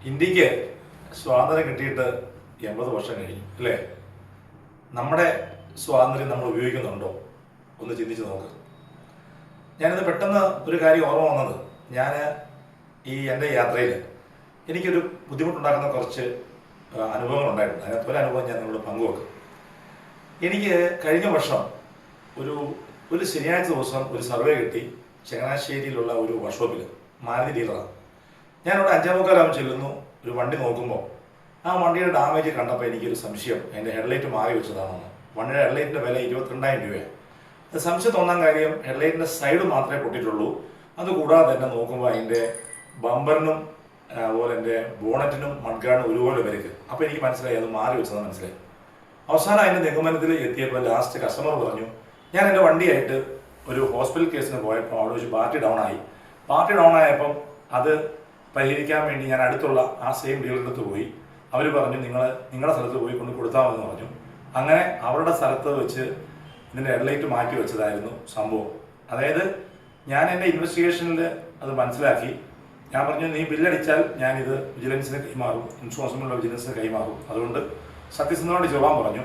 ഇന്ത്യക്ക് സ്വാതന്ത്ര്യം കിട്ടിയിട്ട് 80 വർഷം കഴിഞ്ഞു അല്ലേ? നമ്മുടെ സ്വാതന്ത്ര്യം നമ്മൾ ഉപയോഗിക്കുന്നുണ്ടോ? ഒന്ന് ചിന്തിച്ച് നോക്ക്. ഞാനിത് പെട്ടെന്ന് ഒരു കാര്യം ഓർമ്മ വന്നത്, ഞാൻ എൻ്റെ യാത്രയിൽ എനിക്കൊരു ബുദ്ധിമുട്ടുണ്ടാക്കുന്ന കുറച്ച് അനുഭവങ്ങളുണ്ടായിട്ടുണ്ട്. അതിനകത്ത് ഒരു അനുഭവം ഞാൻ നിങ്ങളോട് പങ്കുവെക്കും. എനിക്ക് കഴിഞ്ഞ വർഷം ഒരു ശനിയാഴ്ച ദിവസം ഒരു സർവേ കിട്ടി. ചങ്ങനാശ്ശേരിയിലുള്ള ഒരു വർക്ക്ഷോപ്പിൽ മാരുതി ഡീലറാണ്. ഞാനിവിടെ 5:45 ചെല്ലുന്നു. ഒരു വണ്ടി നോക്കുമ്പോൾ ആ വണ്ടിയുടെ ഡാമേജ് കണ്ടപ്പോൾ എനിക്കൊരു സംശയം, എൻ്റെ ഹെഡ്ലൈറ്റ് മാറി വെച്ചതാണെന്ന്. വണ്ടിയുടെ ഹെഡ്ലൈറ്റിൻ്റെ വില 22,000 രൂപയാണ്. അത് സംശയം തോന്നാൻ കാര്യം, ഹെഡ്ലൈറ്റിൻ്റെ സൈഡ് മാത്രമേ പൊട്ടിയിട്ടുള്ളൂ. അതുകൂടാതെ തന്നെ നോക്കുമ്പോൾ അതിൻ്റെ ബമ്പറിനും അതുപോലെ എൻ്റെ ബോണറ്റിനും മഡ്ഗാർഡിനും ഒരുപോലെ വരയ്ക്ക്. അപ്പോൾ എനിക്ക് മനസ്സിലായി അത് മാറി വെച്ചതെന്ന് മനസ്സിലായി. അവസാനം അതിൻ്റെ നിഗമനത്തിൽ എത്തിയപ്പോൾ ലാസ്റ്റ് കസ്റ്റമർ പറഞ്ഞു, ഞാൻ എൻ്റെ വണ്ടിയായിട്ട് ഒരു ഹോസ്പിറ്റൽ കേസിന് പോയപ്പോൾ അവിടെ വെച്ച് ബാറ്ററി ഡൗൺ ആയി. ബാറ്ററി ഡൗൺ ആയപ്പം അത് പരിഹരിക്കാൻ വേണ്ടി ഞാൻ അടുത്തുള്ള ആ സെയിം ഡീലറുടെ അടുത്ത് പോയി. അവർ പറഞ്ഞു, നിങ്ങളുടെ സ്ഥലത്ത് പോയി കൊണ്ട് കൊടുത്താൽ മതി എന്ന് പറഞ്ഞു. അങ്ങനെ അവരുടെ സ്ഥലത്ത് വെച്ച് ഇതിൻ്റെ ഹെഡ്ലൈറ്റ് മാറ്റി വെച്ചതായിരുന്നു സംഭവം. അതായത് ഞാൻ എൻ്റെ ഇൻവെസ്റ്റിഗേഷനിൽ അത് മനസ്സിലാക്കി. ഞാൻ പറഞ്ഞു, നീ ബില്ലടിച്ചാൽ ഞാനിത് വിജിലൻസിന് കൈമാറും, ഇൻഷുറൻസിനുള്ള വിജിലൻസിന് കൈമാറും, അതുകൊണ്ട് സത്യസന്ധമായിട്ട് ചോദിക്കാൻ പറഞ്ഞു.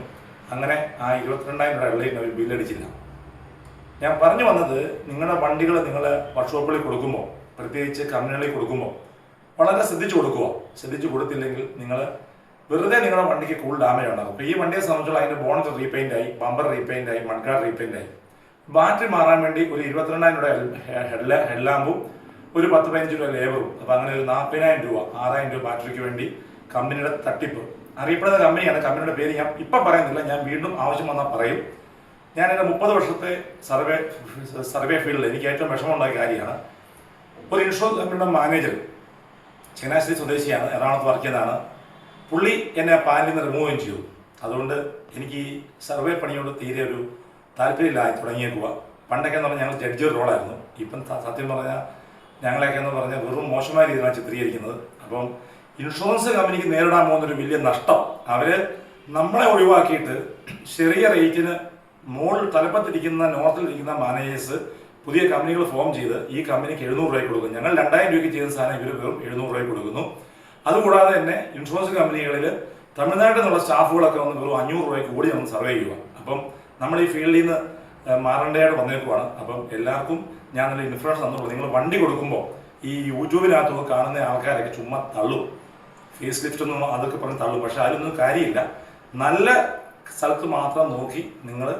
അങ്ങനെ ആ 22,000 രൂപ ഹെഡ്ലൈറ്റിന് അവർ ബില്ലടിച്ചില്ല. ഞാൻ പറഞ്ഞു വന്നത്, നിങ്ങളുടെ വണ്ടികൾ നിങ്ങൾ വർക്ക്ഷോപ്പുകളിൽ കൊടുക്കുമ്പോൾ, പ്രത്യേകിച്ച് കമ്പനികളിൽ കൊടുക്കുമ്പോൾ വളരെ ശ്രദ്ധിച്ചു കൊടുക്കുക. ശ്രദ്ധിച്ചു കൊടുത്തില്ലെങ്കിൽ നിങ്ങൾ വെറുതെ നിങ്ങളുടെ വണ്ടിക്ക് കൂടുതൽ ഡാമേജ് ഉണ്ടാകും. അപ്പോൾ ഈ വണ്ടിയെ സംബന്ധിച്ചുള്ള അതിൻ്റെ ബോണറ്റ് റീപെയിൻ്റ് ആയി, ബമ്പർ റീപെയിൻ്റ് ആയി, മഡ്ഗാർഡ് റീപെയിൻ്റ് ആയി. ബാറ്ററി മാറാൻ വേണ്ടി ഒരു 22,000 രൂപ ഹെഡ്ലാമ്പും ഒരു 10-15 രൂപ ലേബറും. അപ്പോൾ അങ്ങനെ ഒരു 40,000 രൂപ, 6,000 രൂപ ബാറ്ററിക്ക് വേണ്ടി കമ്പനിയുടെ തട്ടിപ്പ്. അറിയപ്പെടുന്ന കമ്പനിയാണ്. കമ്പനിയുടെ പേര് ഞാൻ ഇപ്പം പറയുന്നില്ല, ഞാൻ വീണ്ടും ആവശ്യം വന്നാൽ പറയും. ഞാൻ എൻ്റെ 30 വർഷത്തെ സർവേ ഫീൽഡിൽ എനിക്ക് ഏറ്റവും വിഷമമുണ്ടായ കാര്യമാണ്. ഒരു ഇൻഷുറൻസ് കമ്പനിയുടെ മാനേജർ ചങ്ങനാശ്ശേരി സ്വദേശിയാണ്, എറണാകുളത്ത് വർക്ക് ചെയ്യുന്നതാണ്. പുള്ളി എന്നെ പാനലിൽ നിന്ന് റിമൂവ് ചെയ്തു. അതുകൊണ്ട് എനിക്ക് ഈ സർവേ പണിയോട് തീരെ ഒരു താല്പര്യമില്ലായി തുടങ്ങിയേക്കുക. പണ്ടൊക്കെ എന്ന് പറഞ്ഞാൽ ഞങ്ങൾ ജഡ്ജി റോളായിരുന്നു. ഇപ്പം സത്യം പറഞ്ഞാൽ ഞങ്ങളെയൊക്കെ എന്ന് പറഞ്ഞാൽ വെറും മോശമായ രീതിയിലാണ് ചിത്രീകരിക്കുന്നത്. അപ്പം ഇൻഷുറൻസ് കമ്പനിക്ക് നേരിടാൻ പോകുന്നൊരു വലിയ നഷ്ടം, അവർ നമ്മളെ ഒഴിവാക്കിയിട്ട് ചെറിയ റേറ്റിന് മുകളിൽ തലപ്പത്തിരിക്കുന്ന നോർത്തിലിരിക്കുന്ന മാനേജേഴ്സ് പുതിയ കമ്പനികൾ ഫോം ചെയ്ത് ഈ കമ്പനിക്ക് 700 രൂപയ്ക്ക് കൊടുക്കും. ഞങ്ങൾ 2,000 രൂപയ്ക്ക് ചെയ്ത സാധനം ഇവർ വെറും 700 രൂപയ്ക്ക് കൊടുക്കുന്നു. അതുകൂടാതെ തന്നെ ഇൻഷുറൻസ് കമ്പനികളിൽ തമിഴ്നാട്ടിൽ നിന്നുള്ള സ്റ്റാഫുകളൊക്കെ വന്ന് വെറും 500 രൂപയ്ക്ക് കൂടി നമ്മൾ സർവേ ചെയ്യുക. അപ്പം നമ്മൾ ഈ ഫീൽഡിൽ നിന്ന് മാറേണ്ടതായിട്ട് വന്നേക്കുവാണ്. അപ്പം എല്ലാവർക്കും ഞാൻ നല്ല ഇൻഫർമേഷൻ തന്നുള്ളൂ. നിങ്ങൾ വണ്ടി കൊടുക്കുമ്പോൾ ഈ യൂട്യൂബിനകത്തൊക്കെ കാണുന്ന ആൾക്കാരൊക്കെ ചുമ്മാ തള്ളും, ഫേസ് ലിഫ്റ്റ് ഒന്നും അതൊക്കെ പറഞ്ഞ് തള്ളും. പക്ഷെ അതിലൊന്നും കാര്യമില്ല. നല്ല സ്ഥലത്ത് മാത്രം നോക്കി നിങ്ങൾ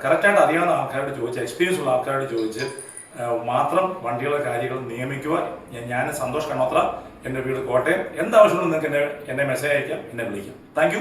കറക്റ്റായിട്ട് അറിയാവുന്ന ആൾക്കാരോട് ചോദിച്ച്, എക്സ്പീരിയൻസ് ഉള്ള ആൾക്കാരോട് ചോദിച്ച് മാത്രം വണ്ടികളുടെ കാര്യങ്ങൾ നിയമിക്കുക. ഞാൻ സന്തോഷ് കണ്ണോത്ര, എൻ്റെ വീട് കോട്ടയം. എന്താവശ്യമുണ്ടെങ്കിൽ നിങ്ങൾക്ക് എന്നെ മെസ്സേജ് അയക്കാം, എന്നെ വിളിക്കാം. Thank you.